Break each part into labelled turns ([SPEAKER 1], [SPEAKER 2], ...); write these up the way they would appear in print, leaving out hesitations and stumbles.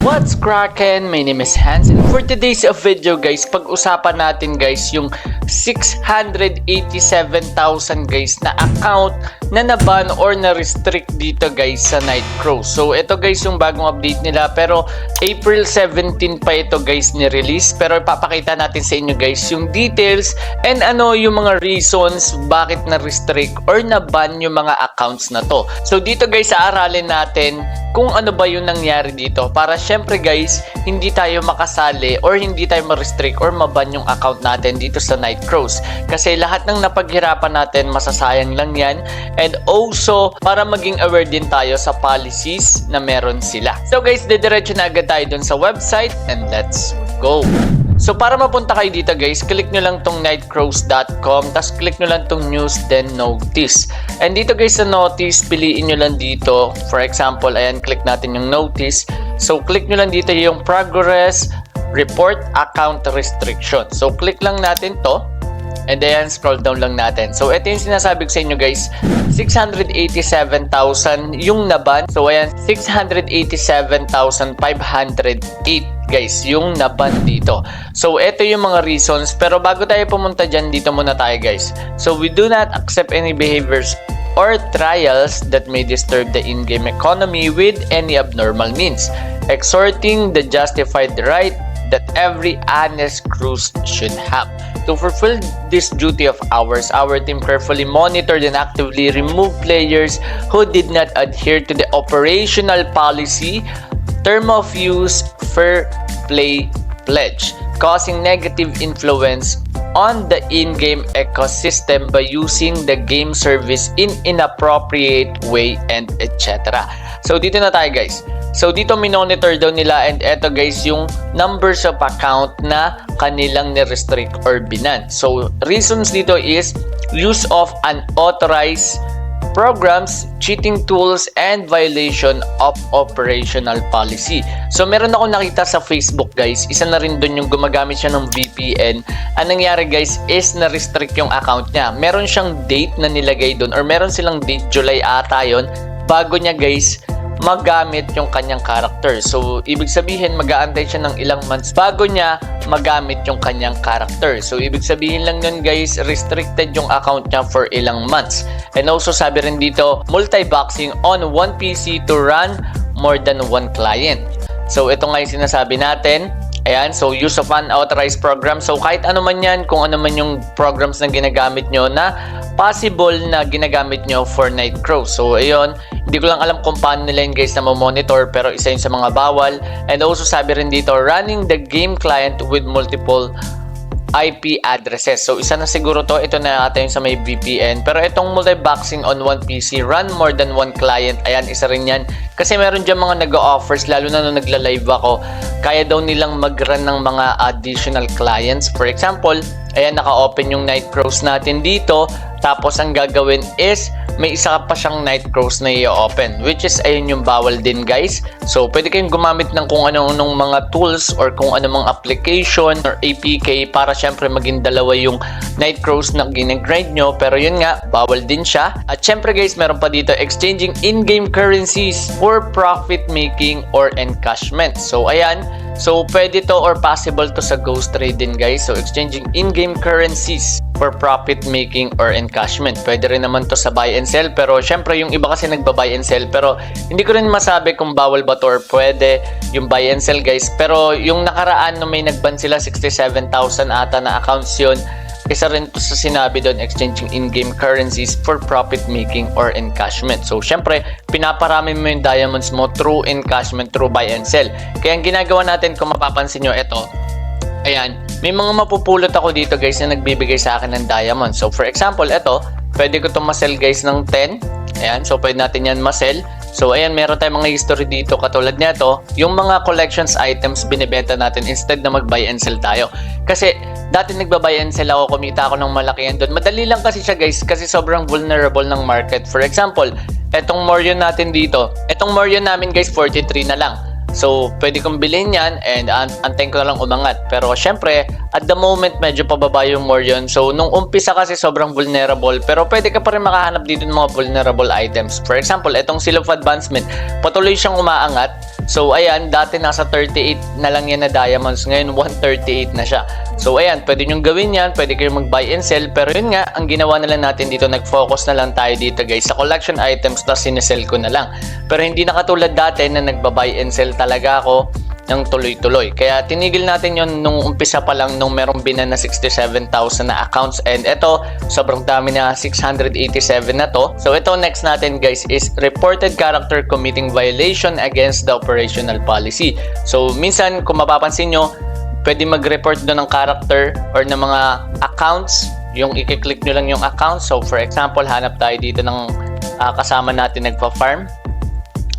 [SPEAKER 1] What's crackin'? My name is Hans, and for today's video guys, pag-usapan natin guys yung 687,000 guys na account na naban or na-restrict dito guys sa Nightcrow. So ito guys yung bagong update nila, pero April 17 pa ito guys ni-release, pero ipapakita natin sa inyo guys yung details and ano yung mga reasons bakit na-restrict or na-ban yung mga accounts na to. So dito guys, aaralin natin kung ano ba yung nangyari dito para syempre guys, hindi tayo makasali or hindi tayo ma-restrict or maban yung account natin dito sa Nightcrows. Kasi lahat ng napaghirapan natin, masasayang lang yan. And also, para maging aware din tayo sa policies na meron sila. So guys, didiretso na agad tayo dun sa website and let's go! So para mapunta kayo dito guys, click nyo lang tong nightcrows.com, tapos click nyo lang tong news, then notice. And dito guys sa notice, piliin nyo lang dito. For example, ayan, click natin yung notice. So click nyo lang dito yung progress report account restriction. So click lang natin to. And then scroll down lang natin. So ito yung sinasabi ko sa inyo guys, 687,000 yung naban. So ayan, 687,508 guys yung naban dito. So ito yung mga reasons, pero bago tayo pumunta dyan, dito muna tayo guys. So we do not accept any behaviors or trials that may disturb the in-game economy with any abnormal means, exhorting the justified right that every honest cruise should have. To fulfill this duty of ours, our team carefully monitored and actively removed players who did not adhere to the operational policy, term of use, fair play pledge, causing negative influence on the in-game ecosystem by using the game service in inappropriate way and etc. So dito na tayo guys. So dito minonitor daw nila, and eto guys yung numbers of account na kanilang ni-restrict or binan. So reasons dito is use of unauthorized programs, cheating tools, and violation of operational policy. So meron ako nakita sa Facebook guys, isa na rin dun yung gumagamit siya ng VPN. Ang nangyari guys is na-restrict yung account niya. Meron siyang date na nilagay dun, or meron silang date, July ata yun, bago niya guys magamit yung kanyang character. So, ibig sabihin, mag-aantay siya ng ilang months bago niya magamit yung kanyang character. So, ibig sabihin lang nun guys, restricted yung account niya for ilang months. And also, sabi rin dito, multi-boxing on one PC to run more than one client. So, ito nga yung sinasabi natin. Ayan, so use of unauthorized program. So, kahit ano man yan, kung ano man yung programs na ginagamit nyo na possible na ginagamit nyo for Nightcrow. So, ayun, hindi ko lang alam kung paano nila yun guys na monitor, pero isa yun sa mga bawal. And also sabi rin dito, running the game client with multiple IP addresses. So isa na siguro to, ito na ata yung sa may VPN. Pero itong multi-boxing on one PC, run more than one client, ayan, isa rin yan. Kasi meron dyan mga nag-offers, lalo na nung nagla-live ako, kaya daw nilang mag-run ng mga additional clients. For example, ayan, naka-open yung Nightcrows natin dito. Tapos ang gagawin is may isa pa siyang Nightcrows na i-open, which is ayun yung bawal din guys. So pwede kayong gumamit ng kung anong mga tools or kung anong application or APK para syempre maging dalawa yung Nightcrows na ginagrind nyo, pero yun nga, bawal din siya. At syempre guys, meron pa dito exchanging in-game currencies for profit making or encashment. So ayan, so pwede to or possible to sa Ghost Trade din guys. So exchanging in-game currencies for profit making or encashment. Pwede rin naman to sa buy and sell, pero syempre yung iba kasi nagba-buy and sell, pero hindi ko rin masabi kung bawal ba to or pwede yung buy and sell guys. Pero yung nakaraan na may nagban sila, 67,000 ata na accounts yun. Isa rin to sa sinabi doon, exchanging in-game currencies for profit making or encashment. So syempre, pinaparami mo yung diamonds mo through encashment, through buy and sell. Kaya ang ginagawa natin, kung mapapansin nyo, ito, ayan, may mga mapupulot ako dito guys na nagbibigay sa akin ng diamond. So for example, ito, pwede ko itong masell guys ng 10. Ayan, so pwede natin yan masell. So ayan, meron tayong mga history dito katulad nito. Yung mga collections items binibenta natin instead na mag-buy and sell tayo. Kasi dati nagba-buy and sell ako, kumita ako ng malaki yan doon. Madali lang kasi siya guys, kasi sobrang vulnerable ng market. For example, etong Morion natin dito. Etong Morion namin guys, 43 na lang. So, pwede kong bilhin yan and antayin ko na lang umangat. Pero, syempre, at the moment, medyo pababa yung more yun. So, nung umpisa kasi sobrang vulnerable. Pero, pwede ka pa rin makahanap dito ng mga vulnerable items. For example, itong Seal of Advancement, patuloy siyang umaangat. So, ayan, dati nasa 38 na lang yan na diamonds. Ngayon, 138 na siya. So, ayan, pwede nyong gawin yan. Pwede kayong mag-buy and sell. Pero yun nga, ang ginawa na lang natin dito, nag-focus na lang tayo dito, guys, sa collection items, tapos sinesell ko na lang. Pero hindi na katulad dati na nagba-buy and sell talaga ako ng tuloy-tuloy. Kaya tinigil natin yon nung umpisa pa lang nung merong binan na 67,000 na accounts. And ito, sobrang dami na, 687 na to. So ito next natin, guys, is reported character committing violation against the operational policy. So minsan, kung mapapansin nyo, pwede mag-report doon ng character or ng mga accounts. Yung i-click nyo lang yung account. So for example, hanap tayo dito ng kasama natin nagpa-farm.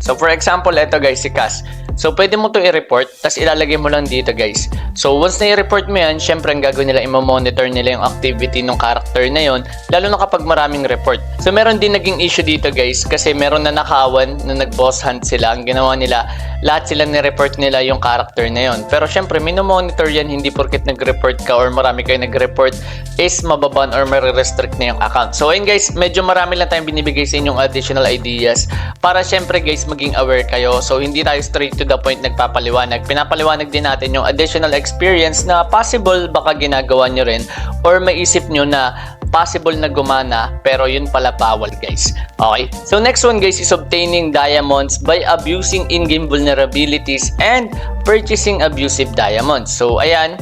[SPEAKER 1] So for example, ito guys, si Cass. So pwede mo to i-report, tapos ilalagay mo lang dito, guys. So once na i-report mo yan, syempre ang gagawin nila, i-monitor nila yung activity ng character na yon, lalo na kapag maraming report. So meron din naging issue dito, guys, kasi meron na nakawan na nag-boss hunt sila. Ang ginawa nila, lahat sila ni-report nila yung character na yon. Pero syempre, minomonitor yan, hindi porket nag-report ka or marami kayo nag-report is mababan or marirestrict na yung account. So ayun, guys, medyo marami lang tayong binibigay sa inyong additional ideas para syempre, guys, maging aware kayo. So hindi tayo straight to the point nagpapaliwanag. Pinapaliwanag din natin yung additional experience na possible baka ginagawa nyo rin or maisip nyo na possible na gumana pero yun pala bawal, guys. Okay? So next one, guys, is obtaining diamonds by abusing in-game vulnerabilities and purchasing abusive diamonds. So ayan,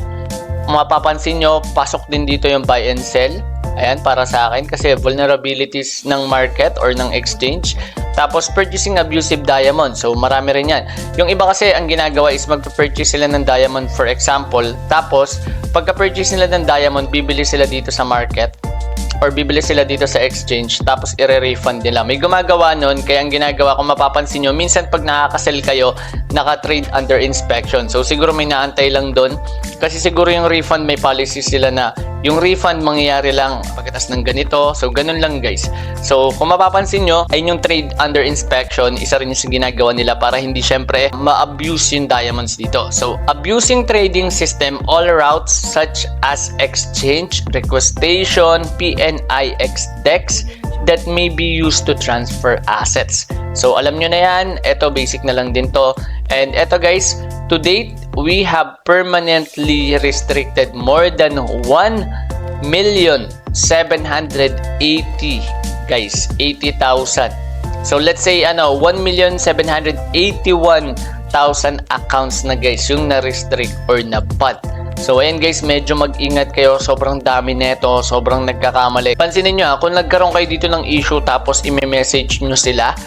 [SPEAKER 1] mapapansin nyo, pasok din dito yung buy and sell. Ayan, para sa akin kasi vulnerabilities ng market or ng exchange. Tapos purchasing abusive diamond. So marami rin yan. Yung iba kasi ang ginagawa is magpa-purchase sila ng diamond, for example. Tapos pagka-purchase nila ng diamond, bibili sila dito sa market or bibili sila dito sa exchange, tapos i-refund nila. May gumagawa nun, kaya ang ginagawa, kung mapapansin nyo, minsan pag nakakasell kayo, naka-trade under inspection. So siguro may naantay lang doon, kasi siguro yung refund, may policy sila na yung refund mangyayari lang pagkatas ng ganito. So ganun lang, guys. So kung mapapansin nyo, ay yung trade under inspection, isa rin yung ginagawa nila para hindi syempre ma-abuse yung diamonds dito. So abusing trading system all routes such as exchange, requestation, PNIX DEX that may be used to transfer assets. So alam nyo na yan, ito basic na lang din to. And ito, guys, to date, we have permanently restricted more than 1,780,000, guys, 80,000. So let's say 1,781,000 accounts na, guys, yung na-restrict or na-ban. So ayan, guys, medyo mag-ingat kayo, sobrang dami neto, sobrang nagkakamali. Pansinin nyo, kung nagkaroon kayo dito ng issue tapos i-message nyo sila,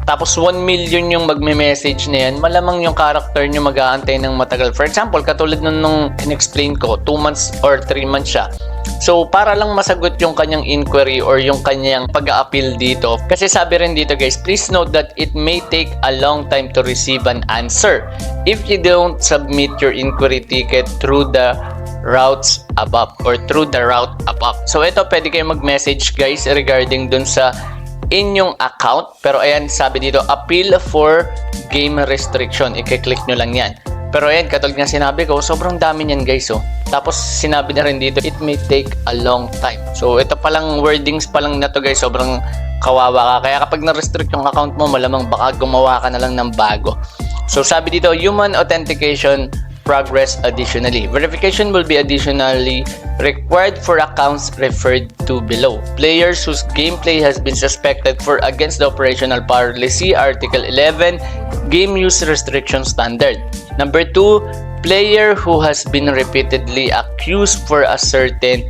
[SPEAKER 1] tapos 1 million yung magme-message na yan, malamang yung character nyo mag-aantay ng matagal. For example, katulad nung in-explain ko, 2 months or 3 months siya. So, para lang masagot yung kanyang inquiry or yung kanyang pag-a-appeal dito. Kasi sabi rin dito, guys, please note that it may take a long time to receive an answer if you don't submit your inquiry ticket through the routes above or through the route above. So, ito, pwede kayo mag-message, guys, regarding dun sa inyong account. Pero ayan, sabi dito, appeal for game restriction. I-click nyo lang yan. Pero ayan, katulad nga sinabi ko, sobrang dami niyan, guys. Tapos sinabi na rin dito, it may take a long time. So ito palang wordings pa lang na to, guys, sobrang kawawa ka. Kaya kapag na-restrict yung account mo, malamang baka gumawa ka na lang ng bago. So sabi dito, human authentication progress additionally. Verification will be additionally required for accounts referred to below. Players whose gameplay has been suspected for against the operational policy, Article 11, Game Use Restriction Standard. Number 2, player who has been repeatedly accused for a certain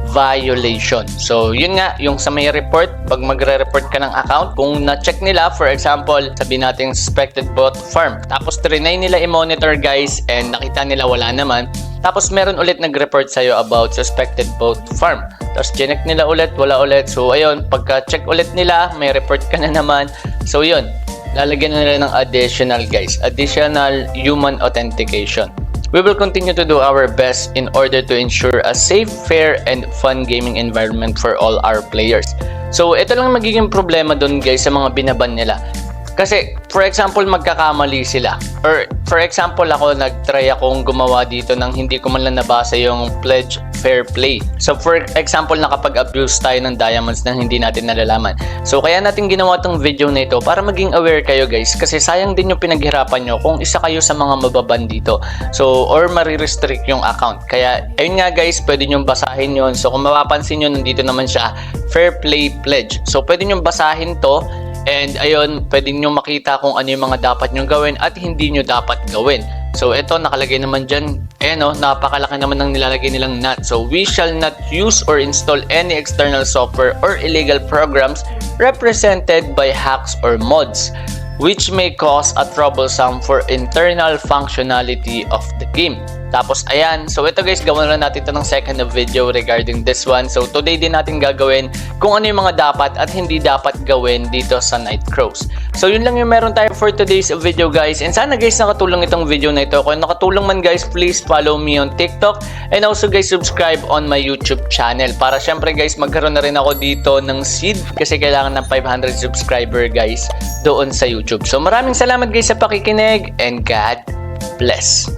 [SPEAKER 1] violation. So, yun nga, yung sa may report, pag magre-report ka ng account, kung na-check nila, for example, sabihin natin suspected bot farm, tapos trinay nila i-monitor, guys, and nakita nila wala naman, tapos meron ulit nag-report sa'yo about suspected bot farm, tapos chinek nila ulit, wala ulit. So, ayun, pagka-check ulit nila, may report ka na naman. So, yun, lalagyan na nila ng additional, guys, additional human authentication. We will continue to do our best in order to ensure a safe, fair, and fun gaming environment for all our players. So, ito lang magiging problema dun, guys, sa mga binaban nila. Kasi, for example, magkakamali sila. Or, for example, ako, nag-try akong gumawa dito ng hindi ko man lang nabasa yung pledge fair play. So, for example, nakapag-abuse tayo ng diamonds nang hindi natin nalalaman. So, kaya natin ginawa tong video na ito para maging aware kayo guys. Kasi sayang din yung pinaghirapan nyo kung isa kayo sa mga mababan dito. So, or marirestrict yung account. Kaya, ayun nga guys, pwede nyo basahin yun. So, kung mapapansin nyo, nandito naman siya, fair play pledge. So, pwede nyo basahin to. And ayun, pwede nyo makita kung ano yung mga dapat nyo gawin at hindi nyo dapat gawin. So ito, nakalagay naman dyan, napakalaki naman ng nilalagay nilang not. So we shall not use or install any external software or illegal programs represented by hacks or mods, which may cause a troublesome for internal functionality of the game. Tapos ayan, so ito guys, gawin na natin ito ng second na video regarding this one. So today din natin gagawin kung ano yung mga dapat at hindi dapat gawin dito sa Nightcrows. So yun lang yung meron tayo for today's video guys. And sana guys nakatulong itong video na ito. Kung nakatulong man guys, please follow me on TikTok. And also guys, subscribe on my YouTube channel. Para syempre guys, magkaroon na rin ako dito ng seed. Kasi kailangan ng 500 subscriber guys doon sa YouTube. So maraming salamat guys sa pakikinig and God bless.